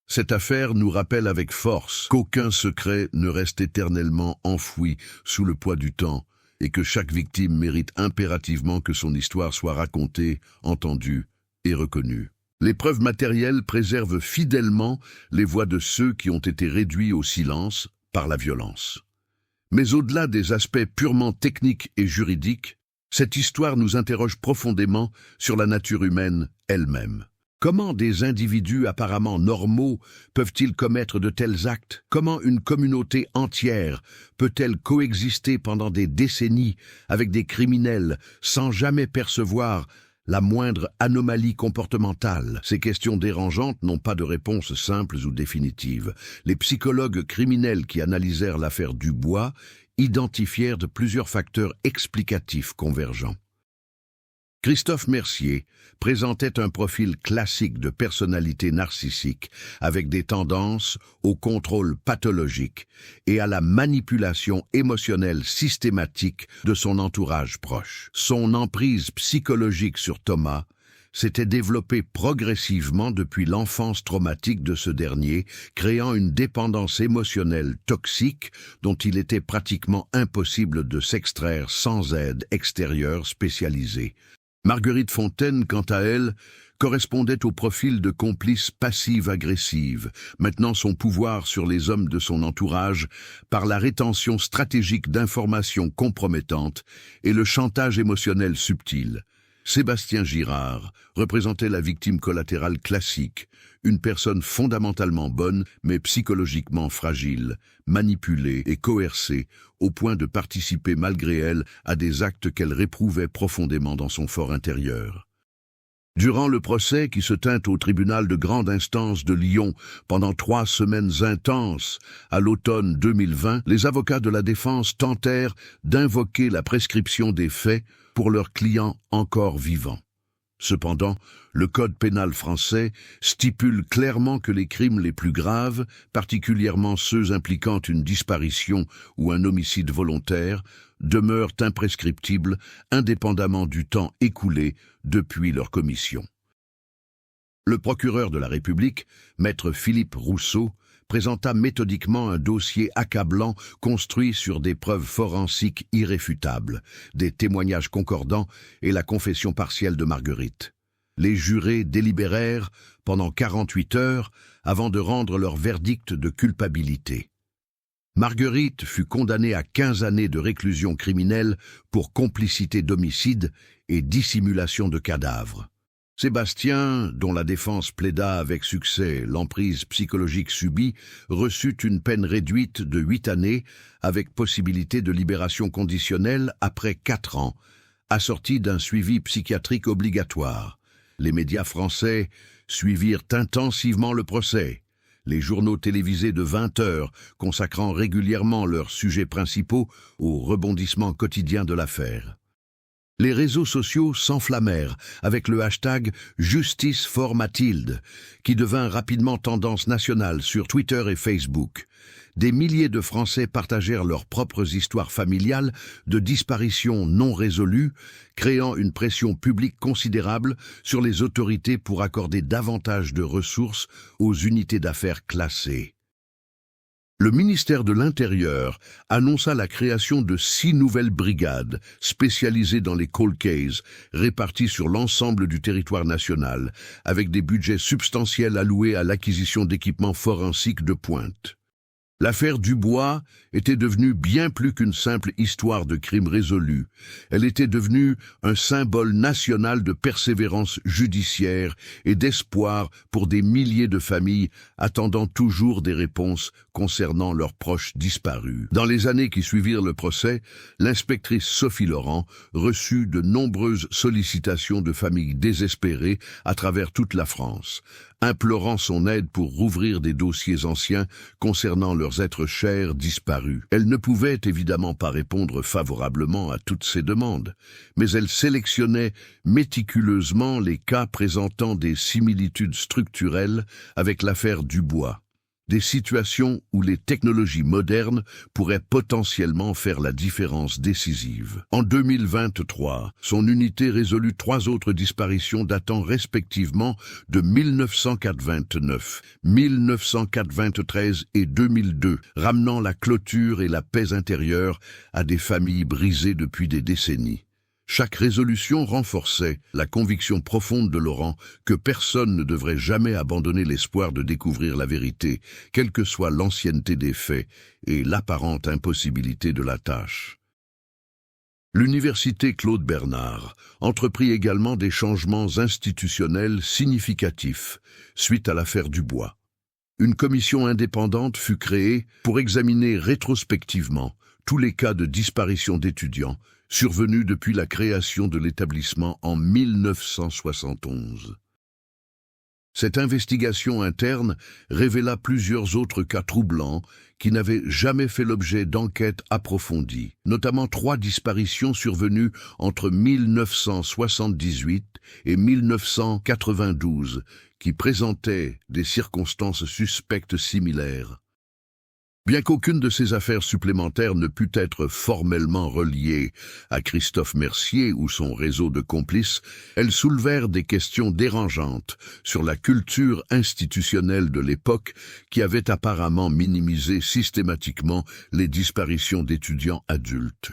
Cette affaire nous rappelle avec force qu'aucun secret ne reste éternellement enfoui sous le poids du temps et que chaque victime mérite impérativement que son histoire soit racontée, entendue et reconnue. Les preuves matérielles préservent fidèlement les voix de ceux qui ont été réduits au silence par la violence. Mais au-delà des aspects purement techniques et juridiques, cette histoire nous interroge profondément sur la nature humaine elle-même. Comment des individus apparemment normaux peuvent-ils commettre de tels actes? Comment une communauté entière peut-elle coexister pendant des décennies avec des criminels sans jamais percevoir la moindre anomalie comportementale? Ces questions dérangeantes n'ont pas de réponse simples ou définitives. Les psychologues criminels qui analysèrent l'affaire Dubois identifièrent plusieurs facteurs explicatifs convergents. Christophe Mercier présentait un profil classique de personnalité narcissique avec des tendances au contrôle pathologique et à la manipulation émotionnelle systématique de son entourage proche. Son emprise psychologique sur Thomas s'était développée progressivement depuis l'enfance traumatique de ce dernier, créant une dépendance émotionnelle toxique dont il était pratiquement impossible de s'extraire sans aide extérieure spécialisée. Marguerite Fontaine, quant à elle, correspondait au profil de complice passive-agressive, maintenant son pouvoir sur les hommes de son entourage par la rétention stratégique d'informations compromettantes et le chantage émotionnel subtil. Sébastien Girard représentait la victime collatérale classique, une personne fondamentalement bonne mais psychologiquement fragile, manipulée et coercée au point de participer malgré elle à des actes qu'elle réprouvait profondément dans son fort intérieur. Durant le procès qui se tint au tribunal de grande instance de Lyon pendant 3 semaines intenses à l'automne 2020, les avocats de la défense tentèrent d'invoquer la prescription des faits pour leurs clients encore vivants. Cependant, le Code pénal français stipule clairement que les crimes les plus graves, particulièrement ceux impliquant une disparition ou un homicide volontaire, demeurent imprescriptibles indépendamment du temps écoulé depuis leur commission. Le procureur de la République, maître Philippe Rousseau, présenta méthodiquement un dossier accablant construit sur des preuves forensiques irréfutables, des témoignages concordants et la confession partielle de Marguerite. Les jurés délibérèrent pendant 48 heures avant de rendre leur verdict de culpabilité. Marguerite fut condamnée à 15 années de réclusion criminelle pour complicité d'homicide et dissimulation de cadavres. Sébastien, dont la défense plaida avec succès l'emprise psychologique subie, reçut une peine réduite de 8 années avec possibilité de libération conditionnelle après 4 ans, assortie d'un suivi psychiatrique obligatoire. Les médias français suivirent intensivement le procès. Les journaux télévisés de 20 heures consacrant régulièrement leurs sujets principaux aux rebondissements quotidiens de l'affaire. Les réseaux sociaux s'enflammèrent avec le hashtag Justice for Mathilde, qui devint rapidement tendance nationale sur Twitter et Facebook. Des milliers de Français partagèrent leurs propres histoires familiales de disparitions non résolues, créant une pression publique considérable sur les autorités pour accorder davantage de ressources aux unités d'affaires classées. Le ministère de l'Intérieur annonça la création de 6 nouvelles brigades spécialisées dans les cold cases réparties sur l'ensemble du territoire national, avec des budgets substantiels alloués à l'acquisition d'équipements forensiques de pointe. L'affaire Dubois était devenue bien plus qu'une simple histoire de crime résolu. Elle était devenue un symbole national de persévérance judiciaire et d'espoir pour des milliers de familles attendant toujours des réponses concernant leurs proches disparus. Dans les années qui suivirent le procès, l'inspectrice Sophie Laurent reçut de nombreuses sollicitations de familles désespérées à travers toute la France, implorant son aide pour rouvrir des dossiers anciens concernant leurs êtres chers disparus. Elle ne pouvait évidemment pas répondre favorablement à toutes ces demandes, mais elle sélectionnait méticuleusement les cas présentant des similitudes structurelles avec l'affaire Dubois. Des situations où les technologies modernes pourraient potentiellement faire la différence décisive. En 2023, son unité résolut 3 autres disparitions datant respectivement de 1904-29, 1904-23 et 2002, ramenant la clôture et la paix intérieure à des familles brisées depuis des décennies. Chaque résolution renforçait la conviction profonde de Laurent que personne ne devrait jamais abandonner l'espoir de découvrir la vérité, quelle que soit l'ancienneté des faits et l'apparente impossibilité de la tâche. L'université Claude Bernard entreprit également des changements institutionnels significatifs suite à l'affaire Dubois. Une commission indépendante fut créée pour examiner rétrospectivement tous les cas de disparition d'étudiants survenus depuis la création de l'établissement en 1971. Cette investigation interne révéla plusieurs autres cas troublants qui n'avaient jamais fait l'objet d'enquêtes approfondies, notamment 3 disparitions survenues entre 1978 et 1992 qui présentaient des circonstances suspectes similaires. Bien qu'aucune de ces affaires supplémentaires ne pût être formellement reliée à Christophe Mercier ou son réseau de complices, elles soulevèrent des questions dérangeantes sur la culture institutionnelle de l'époque qui avait apparemment minimisé systématiquement les disparitions d'étudiants adultes.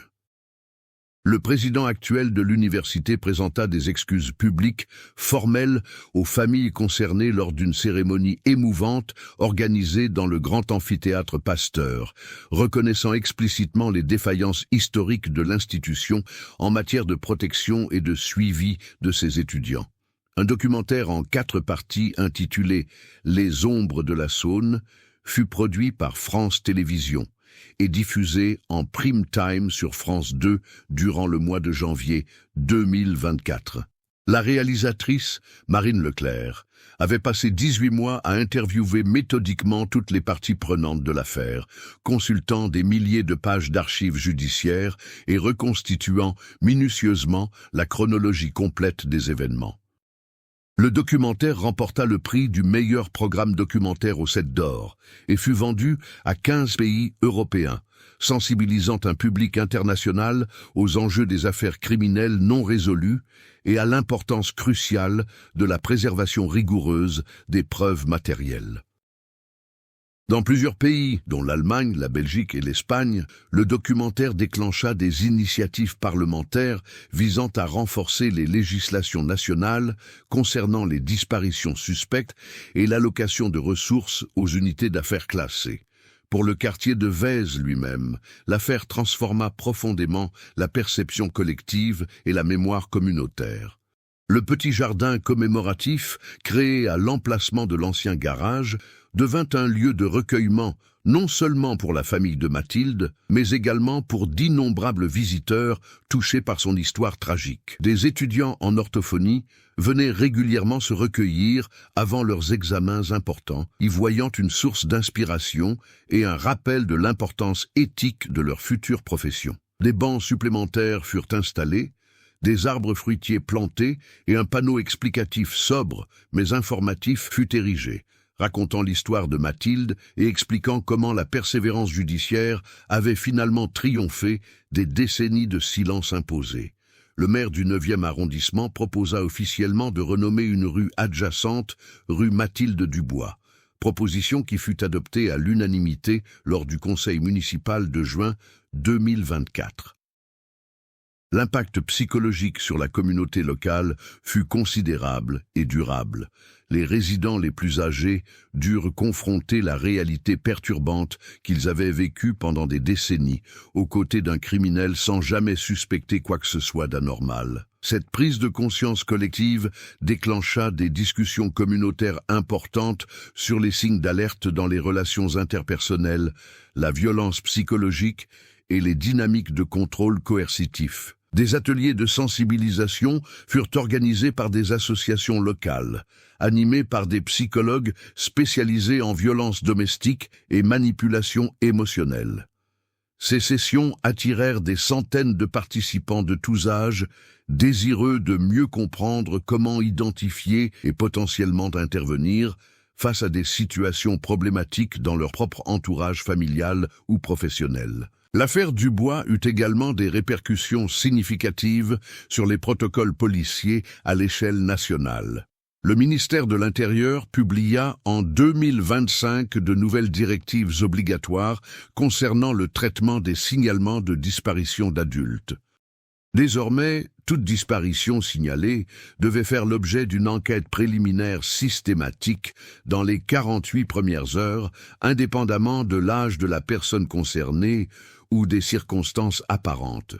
Le président actuel de l'université présenta des excuses publiques formelles aux familles concernées lors d'une cérémonie émouvante organisée dans le grand amphithéâtre Pasteur, reconnaissant explicitement les défaillances historiques de l'institution en matière de protection et de suivi de ses étudiants. Un documentaire en 4 parties intitulé « Les ombres de la Saône » fut produit par France Télévisions et diffusé en prime time sur France 2 durant le mois de janvier 2024. La réalisatrice, Marine Leclerc, avait passé 18 mois à interviewer méthodiquement toutes les parties prenantes de l'affaire, consultant des milliers de pages d'archives judiciaires et reconstituant minutieusement la chronologie complète des événements. Le documentaire remporta le prix du meilleur programme documentaire au 7 d'or et fut vendu à 15 pays européens, sensibilisant un public international aux enjeux des affaires criminelles non résolues et à l'importance cruciale de la préservation rigoureuse des preuves matérielles. Dans plusieurs pays, dont l'Allemagne, la Belgique et l'Espagne, le documentaire déclencha des initiatives parlementaires visant à renforcer les législations nationales concernant les disparitions suspectes et l'allocation de ressources aux unités d'affaires classées. Pour le quartier de Vèze lui-même, l'affaire transforma profondément la perception collective et la mémoire communautaire. Le petit jardin commémoratif, créé à l'emplacement de l'ancien garage, devint un lieu de recueillement non seulement pour la famille de Mathilde, mais également pour d'innombrables visiteurs touchés par son histoire tragique. Des étudiants en orthophonie venaient régulièrement se recueillir avant leurs examens importants, y voyant une source d'inspiration et un rappel de l'importance éthique de leur future profession. Des bancs supplémentaires furent installés, des arbres fruitiers plantés et un panneau explicatif sobre mais informatif fut érigé, racontant l'histoire de Mathilde et expliquant comment la persévérance judiciaire avait finalement triomphé des décennies de silence imposé. Le maire du 9e arrondissement proposa officiellement de renommer une rue adjacente rue Mathilde Dubois, proposition qui fut adoptée à l'unanimité lors du conseil municipal de juin 2024. L'impact psychologique sur la communauté locale fut considérable et durable. Les résidents les plus âgés durent confronter la réalité perturbante qu'ils avaient vécue pendant des décennies, aux côtés d'un criminel sans jamais suspecter quoi que ce soit d'anormal. Cette prise de conscience collective déclencha des discussions communautaires importantes sur les signes d'alerte dans les relations interpersonnelles, la violence psychologique et les dynamiques de contrôle coercitif. Des ateliers de sensibilisation furent organisés par des associations locales, animés par des psychologues spécialisés en violences domestiques et manipulation émotionnelle. Ces sessions attirèrent des centaines de participants de tous âges, désireux de mieux comprendre comment identifier et potentiellement intervenir face à des situations problématiques dans leur propre entourage familial ou professionnel. L'affaire Dubois eut également des répercussions significatives sur les protocoles policiers à l'échelle nationale. Le ministère de l'Intérieur publia en 2025 de nouvelles directives obligatoires concernant le traitement des signalements de disparition d'adultes. Désormais, toute disparition signalée devait faire l'objet d'une enquête préliminaire systématique dans les 48 premières heures, indépendamment de l'âge de la personne concernée ou des circonstances apparentes.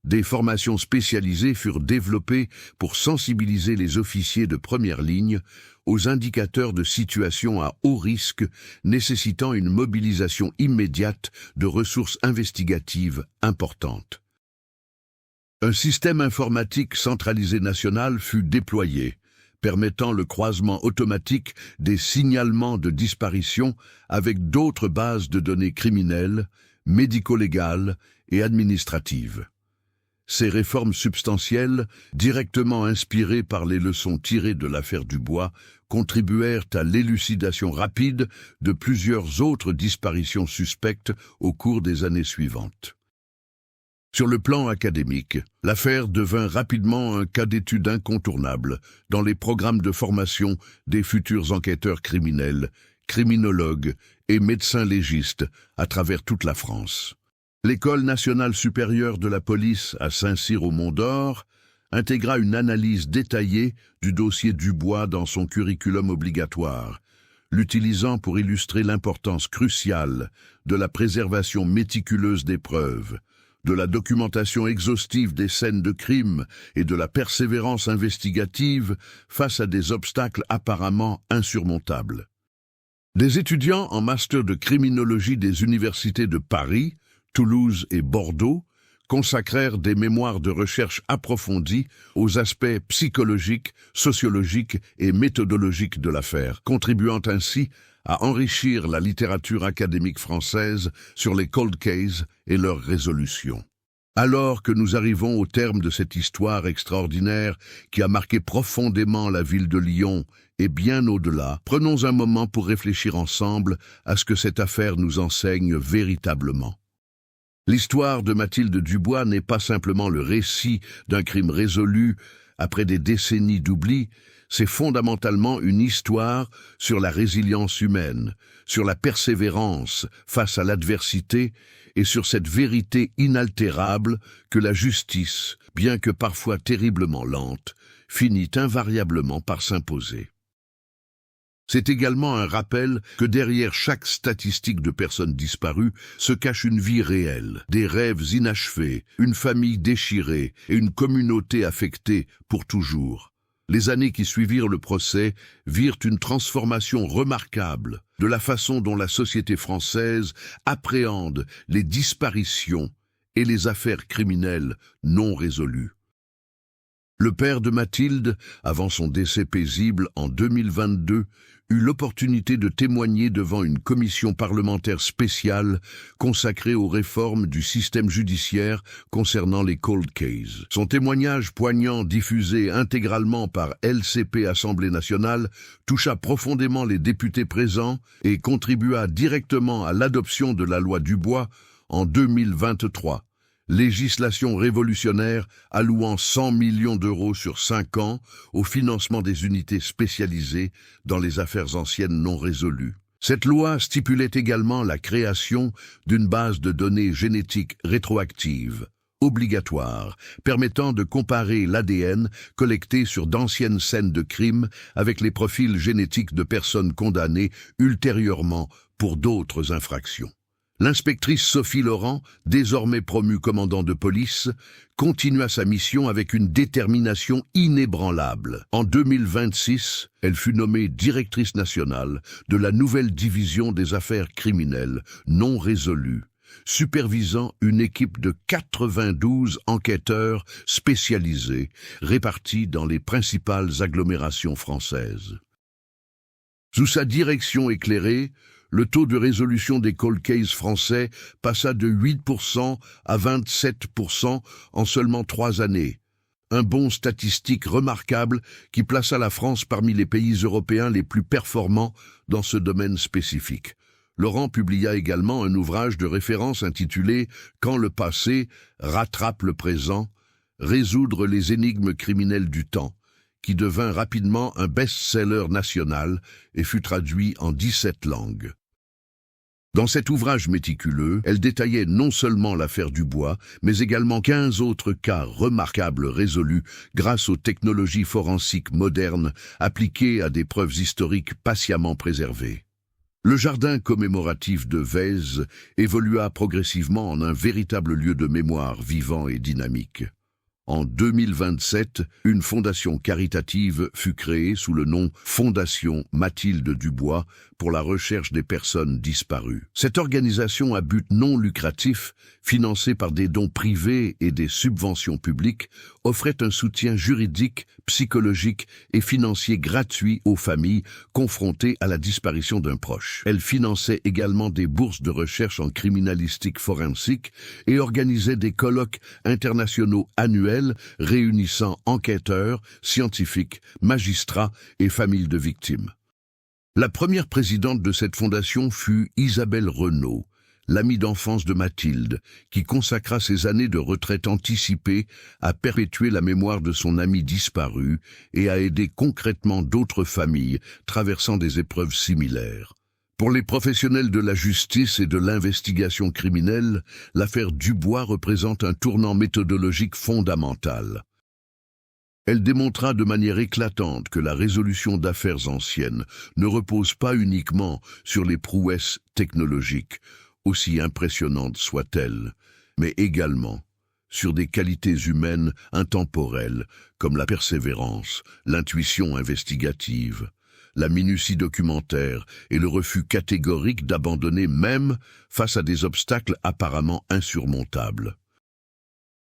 Des formations spécialisées furent développées pour sensibiliser les officiers de première ligne aux indicateurs de situation à haut risque nécessitant une mobilisation immédiate de ressources investigatives importantes. Un système informatique centralisé national fut déployé, permettant le croisement automatique des signalements de disparition avec d'autres bases de données criminelles, médico-légales et administratives. Ces réformes substantielles, directement inspirées par les leçons tirées de l'affaire Dubois, contribuèrent à l'élucidation rapide de plusieurs autres disparitions suspectes au cours des années suivantes. Sur le plan académique, l'affaire devint rapidement un cas d'étude incontournable dans les programmes de formation des futurs enquêteurs criminels, criminologues et médecins légistes à travers toute la France. L'École nationale supérieure de la police à Saint-Cyr-au-Mont-d'Or intégra une analyse détaillée du dossier Dubois dans son curriculum obligatoire, l'utilisant pour illustrer l'importance cruciale de la préservation méticuleuse des preuves, de la documentation exhaustive des scènes de crime et de la persévérance investigative face à des obstacles apparemment insurmontables. Des étudiants en master de criminologie des universités de Paris, Toulouse et Bordeaux consacrèrent des mémoires de recherche approfondies aux aspects psychologiques, sociologiques et méthodologiques de l'affaire, contribuant ainsi à enrichir la littérature académique française sur les cold cases et leur résolution. Alors que nous arrivons au terme de cette histoire extraordinaire qui a marqué profondément la ville de Lyon et bien au-delà, prenons un moment pour réfléchir ensemble à ce que cette affaire nous enseigne véritablement. L'histoire de Mathilde Dubois n'est pas simplement le récit d'un crime résolu après des décennies d'oubli, c'est fondamentalement une histoire sur la résilience humaine, sur la persévérance face à l'adversité et sur cette vérité inaltérable que la justice, bien que parfois terriblement lente, finit invariablement par s'imposer. C'est également un rappel que derrière chaque statistique de personnes disparues se cache une vie réelle, des rêves inachevés, une famille déchirée et une communauté affectée pour toujours. Les années qui suivirent le procès virent une transformation remarquable de la façon dont la société française appréhende les disparitions et les affaires criminelles non résolues. Le père de Mathilde, avant son décès paisible en 2022, eut l'opportunité de témoigner devant une commission parlementaire spéciale consacrée aux réformes du système judiciaire concernant les cold cases. Son témoignage poignant, diffusé intégralement par LCP Assemblée nationale, toucha profondément les députés présents et contribua directement à l'adoption de la loi Dubois en 2023. Législation révolutionnaire allouant 100 millions d'euros sur 5 ans au financement des unités spécialisées dans les affaires anciennes non résolues. Cette loi stipulait également la création d'une base de données génétiques rétroactives, obligatoire, permettant de comparer l'ADN collecté sur d'anciennes scènes de crime avec les profils génétiques de personnes condamnées ultérieurement pour d'autres infractions. L'inspectrice Sophie Laurent, désormais promue commandant de police, continua sa mission avec une détermination inébranlable. En 2026, elle fut nommée directrice nationale de la nouvelle division des affaires criminelles non résolues, supervisant une équipe de 92 enquêteurs spécialisés répartis dans les principales agglomérations françaises. Sous sa direction éclairée, le taux de résolution des cold cases français passa de 8% à 27% en seulement 3 années. Un bond statistique remarquable qui plaça la France parmi les pays européens les plus performants dans ce domaine spécifique. Laurent publia également un ouvrage de référence intitulé « Quand le passé rattrape le présent, résoudre les énigmes criminelles du temps », qui devint rapidement un best-seller national et fut traduit en 17 langues. Dans cet ouvrage méticuleux, elle détaillait non seulement l'affaire Dubois, mais également 15 autres cas remarquables résolus grâce aux technologies forensiques modernes appliquées à des preuves historiques patiemment préservées. Le jardin commémoratif de Vèze évolua progressivement en un véritable lieu de mémoire vivant et dynamique. En 2027, une fondation caritative fut créée sous le nom Fondation Mathilde Dubois pour la recherche des personnes disparues. Cette organisation à but non lucratif, financée par des dons privés et des subventions publiques, offrait un soutien juridique, psychologique et financier gratuit aux familles confrontées à la disparition d'un proche. Elle finançait également des bourses de recherche en criminalistique forensique et organisait des colloques internationaux annuels réunissant enquêteurs, scientifiques, magistrats et familles de victimes. La première présidente de cette fondation fut Isabelle Renaud, l'amie d'enfance de Mathilde, qui consacra ses années de retraite anticipée à perpétuer la mémoire de son amie disparue et à aider concrètement d'autres familles traversant des épreuves similaires. Pour les professionnels de la justice et de l'investigation criminelle, l'affaire Dubois représente un tournant méthodologique fondamental. Elle démontra de manière éclatante que la résolution d'affaires anciennes ne repose pas uniquement sur les prouesses technologiques, aussi impressionnantes soient-elles, mais également sur des qualités humaines intemporelles comme la persévérance, l'intuition investigative, la minutie documentaire et le refus catégorique d'abandonner même face à des obstacles apparemment insurmontables.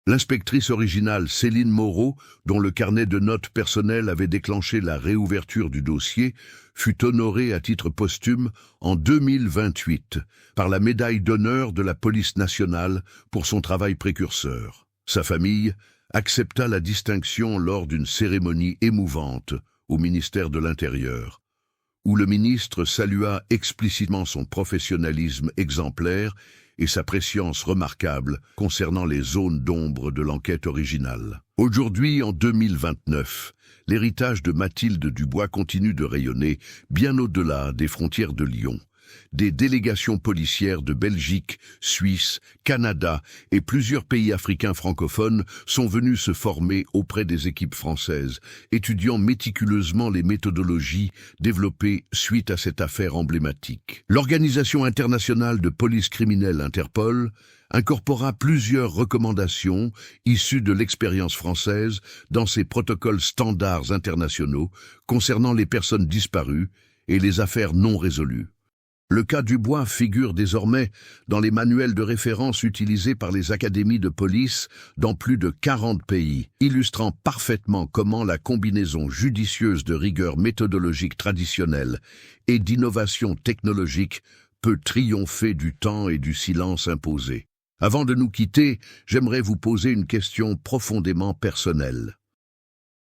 L'inspectrice originale Céline Moreau, dont le carnet de notes personnelles avait déclenché la réouverture du dossier, fut honorée à titre posthume en 2028 par la médaille d'honneur de la police nationale pour son travail précurseur. Sa famille accepta la distinction lors d'une cérémonie émouvante au ministère de l'Intérieur, où le ministre salua explicitement son professionnalisme exemplaire et sa prescience remarquable concernant les zones d'ombre de l'enquête originale. Aujourd'hui, en 2029, l'héritage de Mathilde Dubois continue de rayonner bien au-delà des frontières de Lyon. Des délégations policières de Belgique, Suisse, Canada et plusieurs pays africains francophones sont venus se former auprès des équipes françaises, étudiant méticuleusement les méthodologies développées suite à cette affaire emblématique. L'Organisation internationale de police criminelle Interpol incorpora plusieurs recommandations issues de l'expérience française dans ses protocoles standards internationaux concernant les personnes disparues et les affaires non résolues. Le cas Dubois figure désormais dans les manuels de référence utilisés par les académies de police dans plus de 40 pays, illustrant parfaitement comment la combinaison judicieuse de rigueur méthodologique traditionnelle et d'innovation technologique peut triompher du temps et du silence imposé. Avant de nous quitter, j'aimerais vous poser une question profondément personnelle.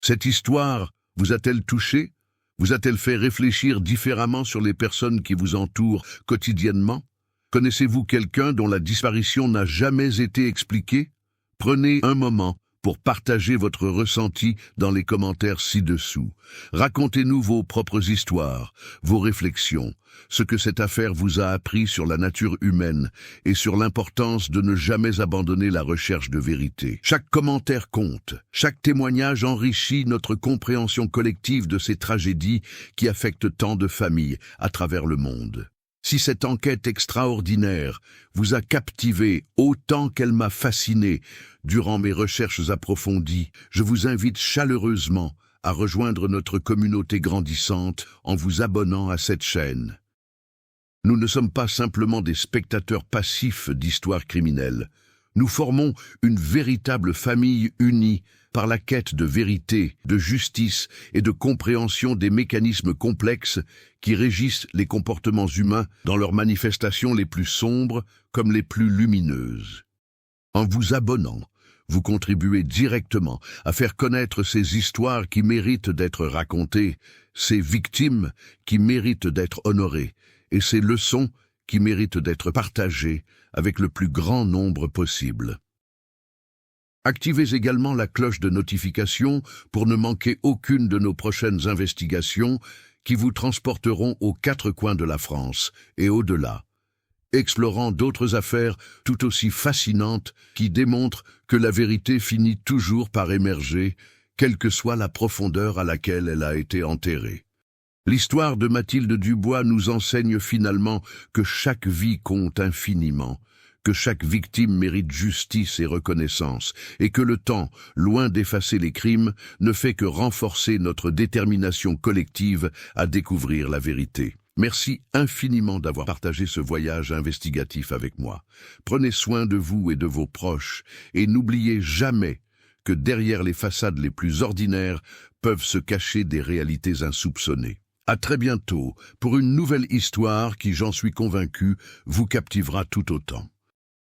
Cette histoire vous a-t-elle touché ? Vous a-t-elle fait réfléchir différemment sur les personnes qui vous entourent quotidiennement? Connaissez-vous quelqu'un dont la disparition n'a jamais été expliquée? Prenez un moment pour partager votre ressenti dans les commentaires ci-dessous. Racontez-nous vos propres histoires, vos réflexions, ce que cette affaire vous a appris sur la nature humaine et sur l'importance de ne jamais abandonner la recherche de vérité. Chaque commentaire compte, chaque témoignage enrichit notre compréhension collective de ces tragédies qui affectent tant de familles à travers le monde. Si cette enquête extraordinaire vous a captivé autant qu'elle m'a fasciné durant mes recherches approfondies, je vous invite chaleureusement à rejoindre notre communauté grandissante en vous abonnant à cette chaîne. Nous ne sommes pas simplement des spectateurs passifs d'histoires criminelles. Nous formons une véritable famille unie par la quête de vérité, de justice et de compréhension des mécanismes complexes qui régissent les comportements humains dans leurs manifestations les plus sombres comme les plus lumineuses. En vous abonnant, vous contribuez directement à faire connaître ces histoires qui méritent d'être racontées, ces victimes qui méritent d'être honorées et ces leçons qui méritent d'être partagées avec le plus grand nombre possible. Activez également la cloche de notification pour ne manquer aucune de nos prochaines investigations qui vous transporteront aux quatre coins de la France et au-delà, explorant d'autres affaires tout aussi fascinantes qui démontrent que la vérité finit toujours par émerger, quelle que soit la profondeur à laquelle elle a été enterrée. L'histoire de Mathilde Dubois nous enseigne finalement que chaque vie compte infiniment, que chaque victime mérite justice et reconnaissance, et que le temps, loin d'effacer les crimes, ne fait que renforcer notre détermination collective à découvrir la vérité. Merci infiniment d'avoir partagé ce voyage investigatif avec moi. Prenez soin de vous et de vos proches, et n'oubliez jamais que derrière les façades les plus ordinaires peuvent se cacher des réalités insoupçonnées. À très bientôt pour une nouvelle histoire qui, j'en suis convaincu, vous captivera tout autant.